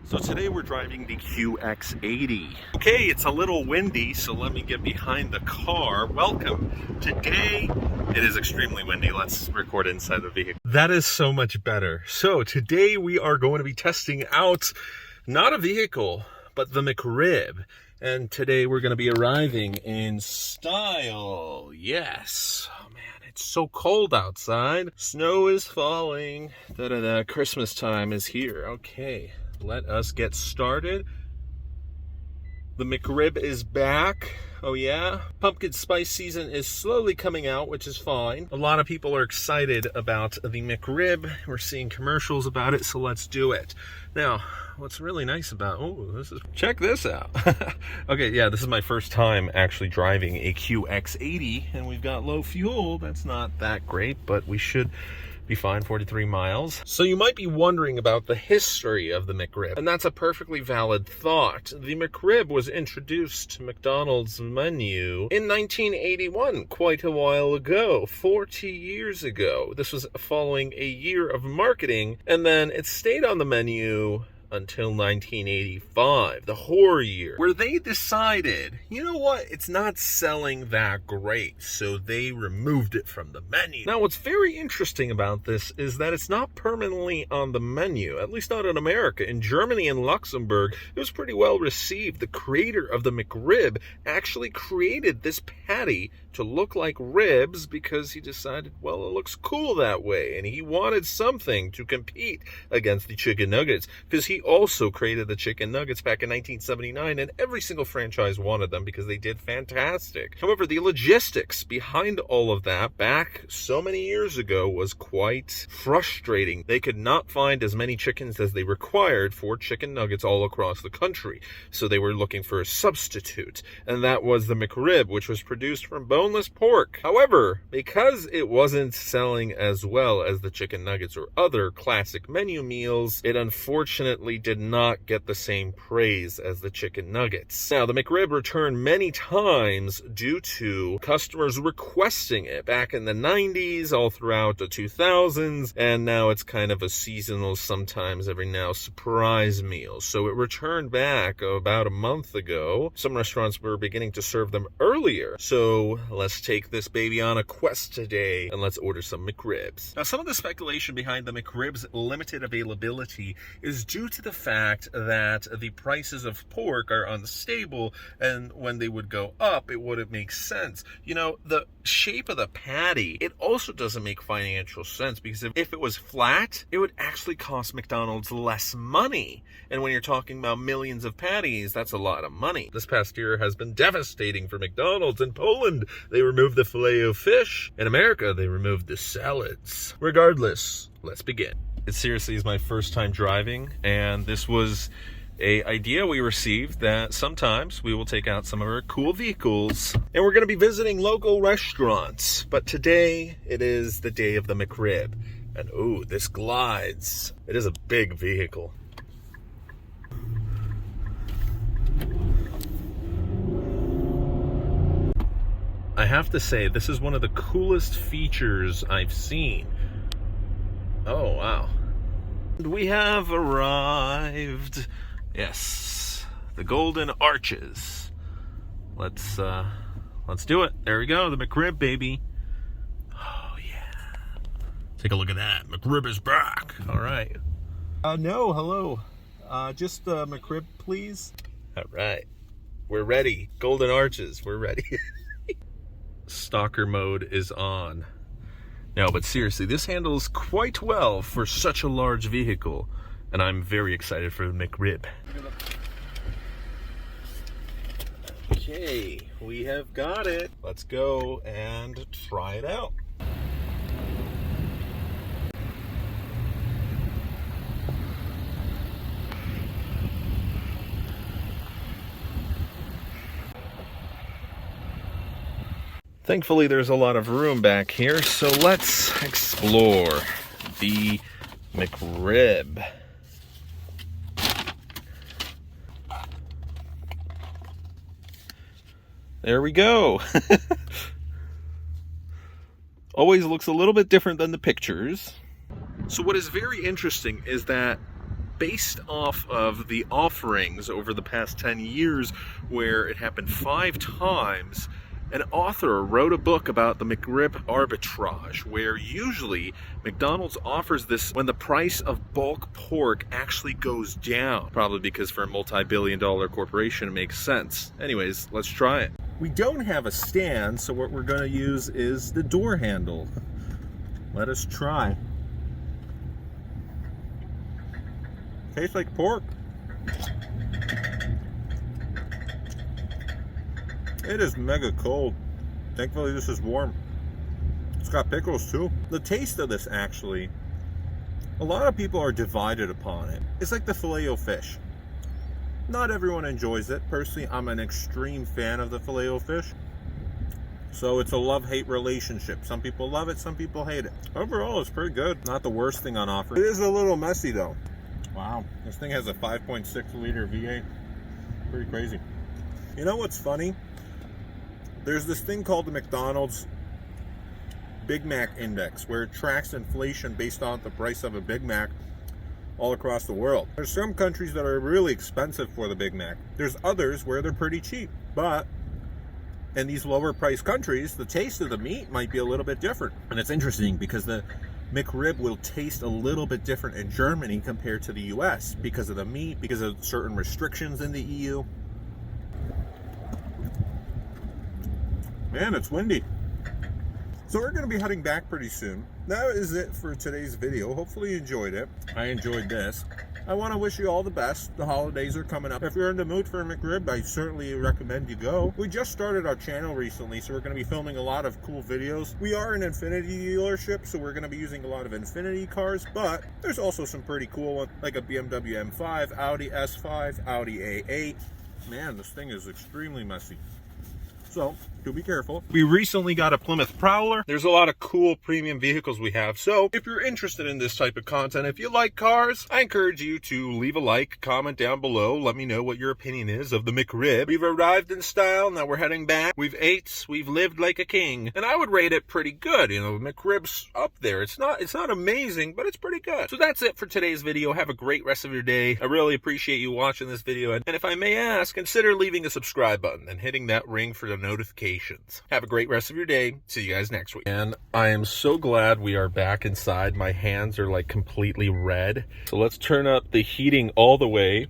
So today we're driving the QX80. Okay, it's a little windy, so let me get behind the car. Welcome. Today, it is extremely windy. Let's record inside the vehicle. That is so much better. So today we are going to be testing out not a vehicle, but the McRib. And today we're going to be arriving in style. Yes. Oh man, it's so cold outside. Snow is falling. Da-da-da. Christmas time is here. Okay. Let us get started. The McRib is back. Oh yeah? Pumpkin spice season is slowly coming out, which is fine. A lot of people are excited about the McRib. We're seeing commercials about it, so let's do it. Now, what's really nice about, check this out. Okay, yeah, this is my first time actually driving a QX80, and we've got low fuel. That's not that great, but we should be fine, 43 miles. So you might be wondering about the history of the McRib, and that's a perfectly valid thought. The McRib was introduced to McDonald's menu in 1981, quite a while ago, 40 years ago. This was following a year of marketing, and then it stayed on the menu until 1985, the horror year, where they decided, you know what, it's not selling that great, so they removed it from the menu. Now, what's very interesting about this is that it's not permanently on the menu, at least not in America. In Germany and Luxembourg, it was pretty well received. The creator of the McRib actually created this patty to look like ribs because he decided, well, it looks cool that way, and he wanted something to compete against the chicken nuggets, because he also created the chicken nuggets back in 1979, and every single franchise wanted them because they did fantastic. However, the logistics behind all of that back so many years ago was quite frustrating. They could not find as many chickens as they required for chicken nuggets all across the country, so they were looking for a substitute, and that was the McRib, which was produced from boneless pork. However, because it wasn't selling as well as the chicken nuggets or other classic menu meals, it unfortunately did not get the same praise as the chicken nuggets. Now, the McRib returned many times due to customers requesting it back in the 90s, all throughout the 2000s, and now it's kind of a seasonal, sometimes every now, surprise meal. So it returned back about a month ago. Some restaurants were beginning to serve them earlier. So let's take this baby on a quest today, and let's order some McRibs. Now, some of the speculation behind the McRib's limited availability is due to the fact that the prices of pork are unstable, and when they would go up, it wouldn't make sense. You know, the shape of the patty, it also doesn't make financial sense, because if it was flat, it would actually cost McDonald's less money. And when you're talking about millions of patties, that's a lot of money. This past year has been devastating for McDonald's. In Poland, they removed the filet of fish. In America, they removed the salads. Regardless, let's begin. It seriously is my first time driving, and this was an idea we received that sometimes we will take out some of our cool vehicles, and we're going to be visiting local restaurants. But today, it is the day of the McRib, and ooh, this glides. It is a big vehicle. I have to say, this is one of the coolest features I've seen. Oh, wow. We have arrived. Yes, the Golden Arches. Let's do it. There we go, the McRib, baby. Oh, yeah. Take a look at that. McRib is back. All right. No, hello. Just McRib, please. All right. We're ready. Golden Arches, we're ready. Stalker mode is on. No, but seriously, this handles quite well for such a large vehicle, and I'm very excited for the McRib. Okay, we have got it. Let's go and try it out. Thankfully, there's a lot of room back here, so let's explore the McRib. There we go. Always looks a little bit different than the pictures. So what is very interesting is that based off of the offerings over the past 10 years where it happened 5 times. An author wrote a book about the McRib arbitrage, where usually McDonald's offers this when the price of bulk pork actually goes down. Probably because for a multi-billion-dollar corporation it makes sense. Anyways, let's try it. We don't have a stand, so what we're going to use is the door handle. Let us try. Tastes like pork. It is mega cold. Thankfully this is warm. It's got pickles too. The taste of this actually, a lot of people are divided upon it. It's like the Filet-O-Fish. Not everyone enjoys it. Personally, I'm an extreme fan of the Filet-O-Fish. So it's a love-hate relationship. Some people love it, some people hate it. Overall, it's pretty good. Not the worst thing on offer. It is a little messy though. Wow, this thing has a 5.6 liter V8. Pretty crazy. You know what's funny? There's this thing called the McDonald's Big Mac Index, where it tracks inflation based on the price of a Big Mac all across the world. There's some countries that are really expensive for the Big Mac. There's others where they're pretty cheap. But in these lower priced countries, the taste of the meat might be a little bit different. And it's interesting because the McRib will taste a little bit different in Germany compared to the US because of the meat, because of certain restrictions in the EU. Man, it's windy. So we're going to be heading back pretty soon. That is it for today's video. Hopefully you enjoyed it. I enjoyed this. I want to wish you all the best. The holidays are coming up. If you're in the mood for a McRib, I certainly recommend you go. We just started our channel recently, so we're going to be filming a lot of cool videos. We are an Infiniti dealership, so we're going to be using a lot of Infiniti cars, but there's also some pretty cool ones, like a BMW M5, Audi S5, Audi A8. Man, this thing is extremely messy. So, do be careful. We recently got a Plymouth Prowler. There's a lot of cool premium vehicles we have. So, if you're interested in this type of content, if you like cars, I encourage you to leave a like, comment down below. Let me know what your opinion is of the McRib. We've arrived in style. Now we're heading back. We've ate. We've lived like a king. And I would rate it pretty good. You know, McRib's up there. It's not amazing, but it's pretty good. So that's it for today's video. Have a great rest of your day. I really appreciate you watching this video. And if I may ask, consider leaving a subscribe button and hitting that ring for the notifications. Have a great rest of your day. See you guys next week. And I am so glad we are back inside. My hands are like completely red. So let's turn up the heating all the way.